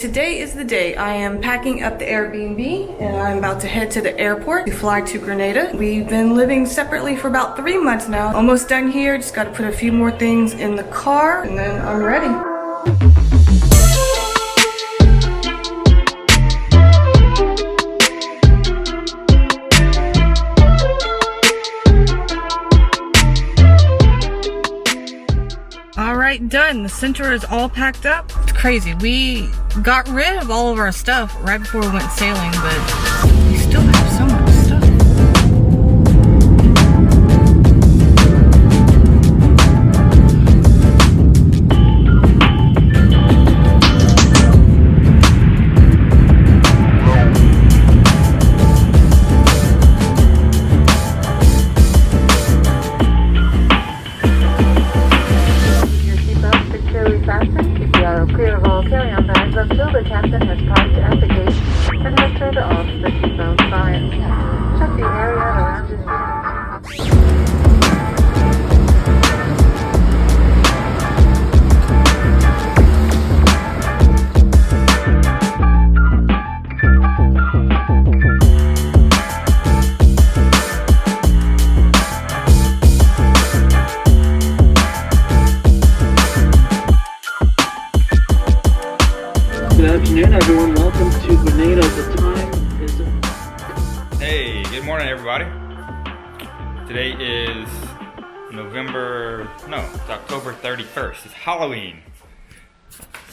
Today is the day. I am packing up the Airbnb and I'm about to head to the airport to fly to Grenada. We've been living separately for about 3 months now. Almost done here, just got to put a few more things in the car and then I'm ready. Alright, done. The center is all packed up. It's crazy. We got rid of all of our stuff right before we went sailing, but we still have so much stuff. Clear of all carry-on bags until the captain has parked at the gate and has turned off the seatbelt sign. Check the area around your seat. Good afternoon, everyone. Welcome to Grenada. The time is... Hey, good morning, everybody. Today is it's October 31st. It's Halloween.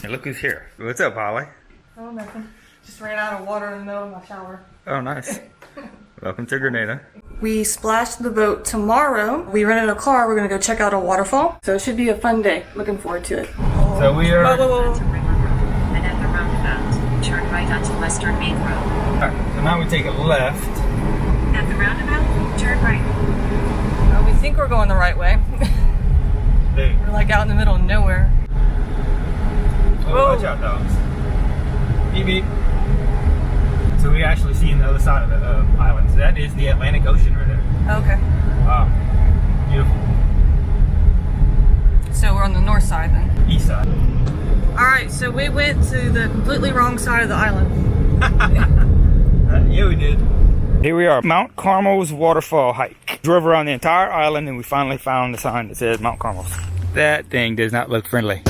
And look who's here. What's up, Holly? Oh, nothing. Just ran out of water in the middle of my shower. Oh, nice. Welcome to Grenada. We splashed the boat tomorrow. We rented a car. We're going to go check out a waterfall. So it should be a fun day. Looking forward to it. So we are... And at the roundabout, turn right onto Western Main Road. Alright, so now we take a left. At the roundabout, turn right. We think we're going the right way. We're like out in the middle of nowhere. Oh, watch out, dogs. Beep, beep. So we actually see the other side of the island. So that is the Atlantic Ocean right there. Okay. Wow. Beautiful. So we're on the north side then. East side. Alright, so we went to the completely wrong side of the island. Yeah, we did. Here we are, Mount Carmel's waterfall hike. Drove around the entire island and we finally found the sign that says Mount Carmel's. That thing does not look friendly.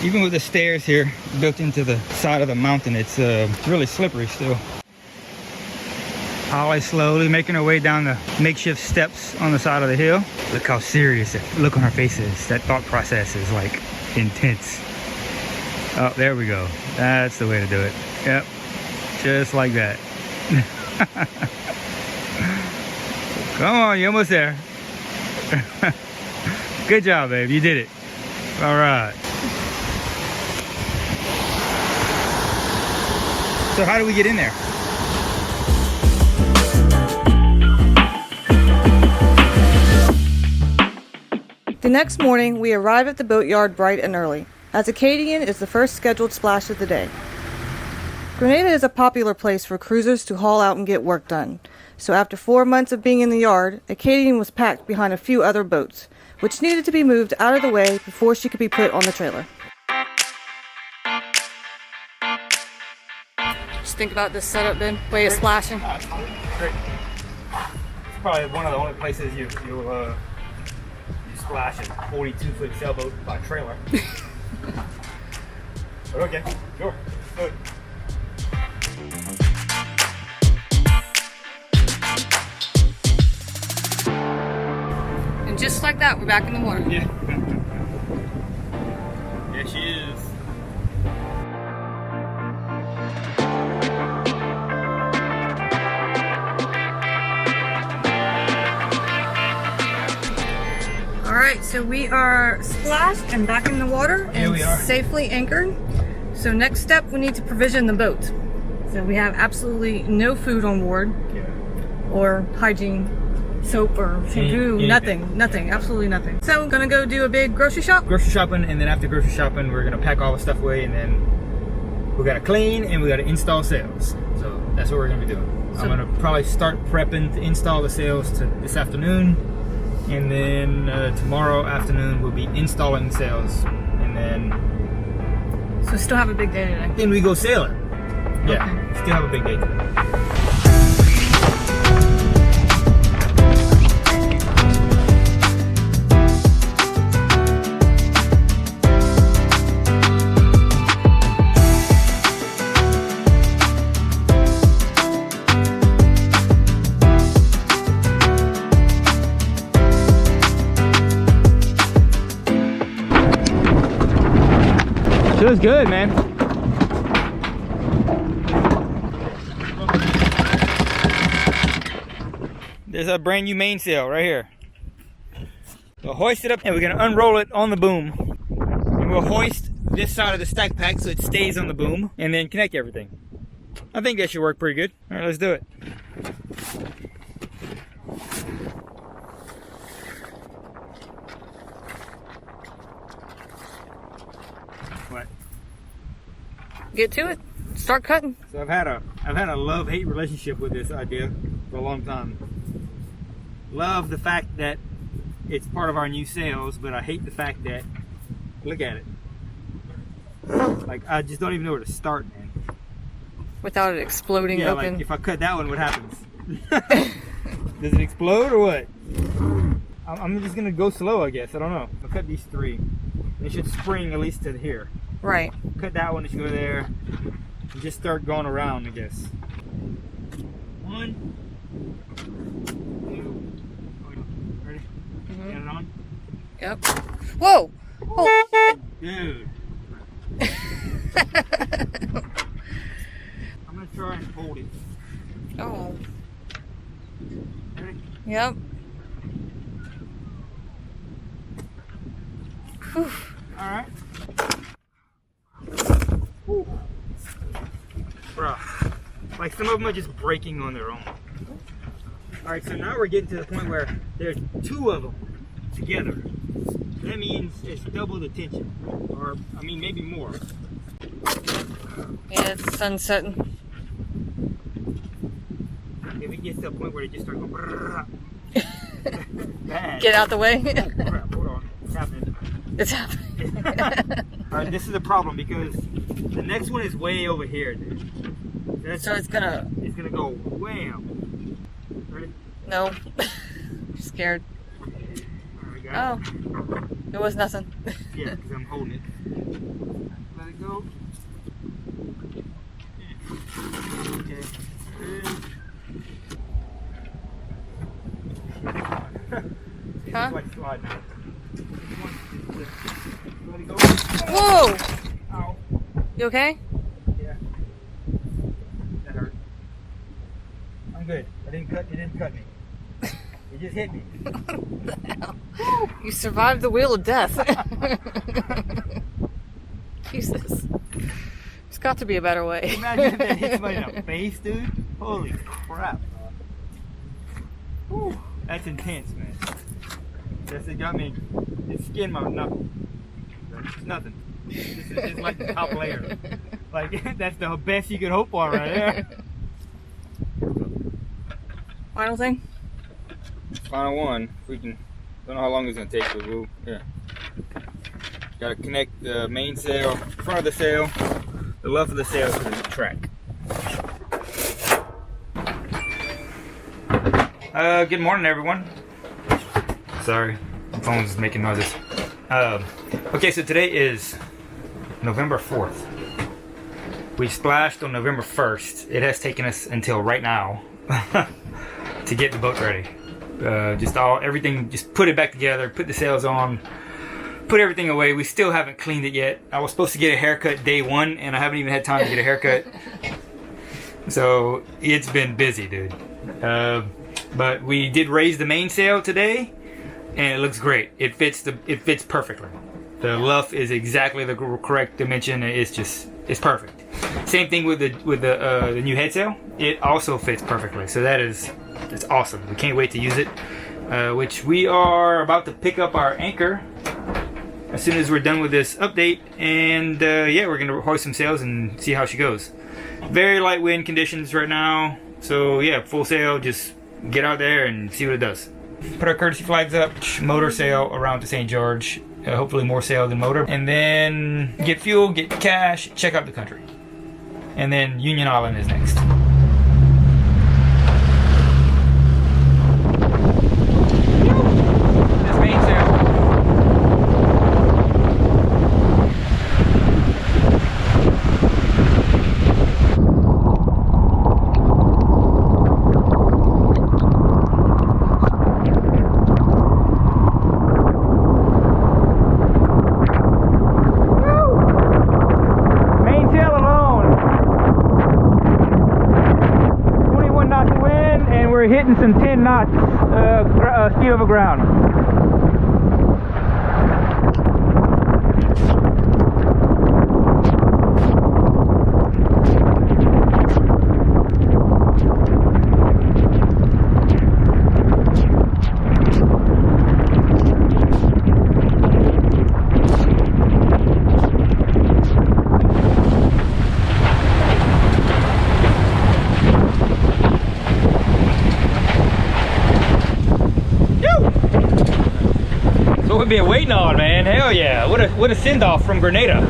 Even with the stairs here built into the side of the mountain, it's really slippery still. Holly slowly making her way down the makeshift steps on the side of the hill. Look how serious that look on her face is. That thought process is like intense. Oh, there we go. That's the way to do it. Yep, just like that. Come on, you're almost there. Good job, babe. You did it. All right. So how do we get in there? The next morning, we arrive at the boatyard bright and early, as Acadian is the first scheduled splash of the day. Grenada is a popular place for cruisers to haul out and get work done. So after 4 months of being in the yard, Acadian was packed behind a few other boats, which needed to be moved out of the way before she could be put on the trailer. Just think about this setup, Ben. Way of splashing. Great. It's probably one of the only places you splash a 42-foot sailboat by trailer. But okay, sure, good. And just like that, we're back in the water. Yeah. There she is. Alright, so we are splashed and back in the water and safely anchored. So next step, we need to provision the boat. So we have absolutely no food on board or hygiene soap or shampoo. Anything. Nothing, absolutely nothing. So I'm gonna go do a big grocery shop. Grocery shopping, and then after grocery shopping, we're gonna pack all the stuff away, and then we gotta clean and we gotta install sails. So that's what we're gonna be doing. I'm gonna probably start prepping to install the sails this afternoon, and then tomorrow afternoon we'll be installing the sails, and then So still have a big day today. then we go sailing. Yeah, Okay. still have a big day today. Feels good, man. There's a brand new mainsail right here. We'll hoist it up and we're gonna unroll it on the boom. And we'll hoist this side of the stack pack so it stays on the boom and then connect everything. I think that should work pretty good. All right, let's do it. What? Get to it. Start cutting. So I've had a love-hate relationship with this idea for a long time. Love the fact that it's part of our new sails, but I hate the fact that, look at it. Like, I just don't even know where to start, man. Without it exploding Yeah, open. like if I cut that one, what happens? Does it explode or what? I'm just gonna go slow, I guess. I don't know. I'll cut these three. They should spring at least to here. Right. Cut that one, it should go there. And just start going around, I guess. 1, 2. Ready? Mhm. Get it on? Yep. Whoa! Oh. Dude. I'm gonna try and hold it. Oh. Ready? Yep. Whew. Alright. Bruh. Like some of them are just breaking on their own. Alright, so now we're getting to the point where there's 2 of them together. That means it's double the tension. Or, I mean, maybe more. Yeah, it's sun setting. If it gets to a point where they just start going brrrr, bad. Get out the way. Crap, hold on. It's happening. It's happening. Alright, this is a problem because the next one is way over here, dude. So it's gonna... It's gonna go wham. Ready? No. I'm scared. There we go. Oh. It was nothing. Yeah, because I'm holding it. Let it go. Okay. Huh? It's like slide now. Let it go. Whoa! Ow. You okay? Yeah. That hurt. I'm good. It didn't cut me. It just hit me. You survived the wheel of death. Jesus. There's got to be a better way. Imagine if that hits somebody in the face, dude. Holy crap. Whew. That's intense, man. That's it got me. It skinned my knuckle. It's nothing. It's like the top layer. Like, that's the best you could hope for right there. Final thing? Final one. If we can. Don't know how long it's gonna take, but we'll. Yeah. Gotta connect the mainsail, front of the sail, the left of the sail to the track. Good morning, everyone. Sorry, my phone's making noises. Okay, so today is November 4th. We splashed on November 1st. It has taken us until right now to get the boat ready. Everything, just put it back together, put the sails on, put everything away. We still haven't cleaned it yet. I was supposed to get a haircut day 1, and I haven't even had time to get a haircut. So it's been busy, dude. But we did raise the mainsail today, and it looks great. It fits perfectly. The luff is exactly the correct dimension. It's perfect. Same thing with the new head sail. It also fits perfectly. So that is It's awesome. We can't wait to use it. Which we are about to pick up our anchor as soon as we're done with this update, and yeah, we're gonna hoist some sails and see how she goes. Very light wind conditions right now, so yeah, full sail, just get out there and see what it does. Put our courtesy flags up, motor sail around to St. George, hopefully more sail than motor, and then get fuel, get cash, check out the country, and then Union Island is next. This main sail. Hitting some 10 knots speed over ground. What we've been waiting on, man. Hell yeah. What a send-off from Grenada.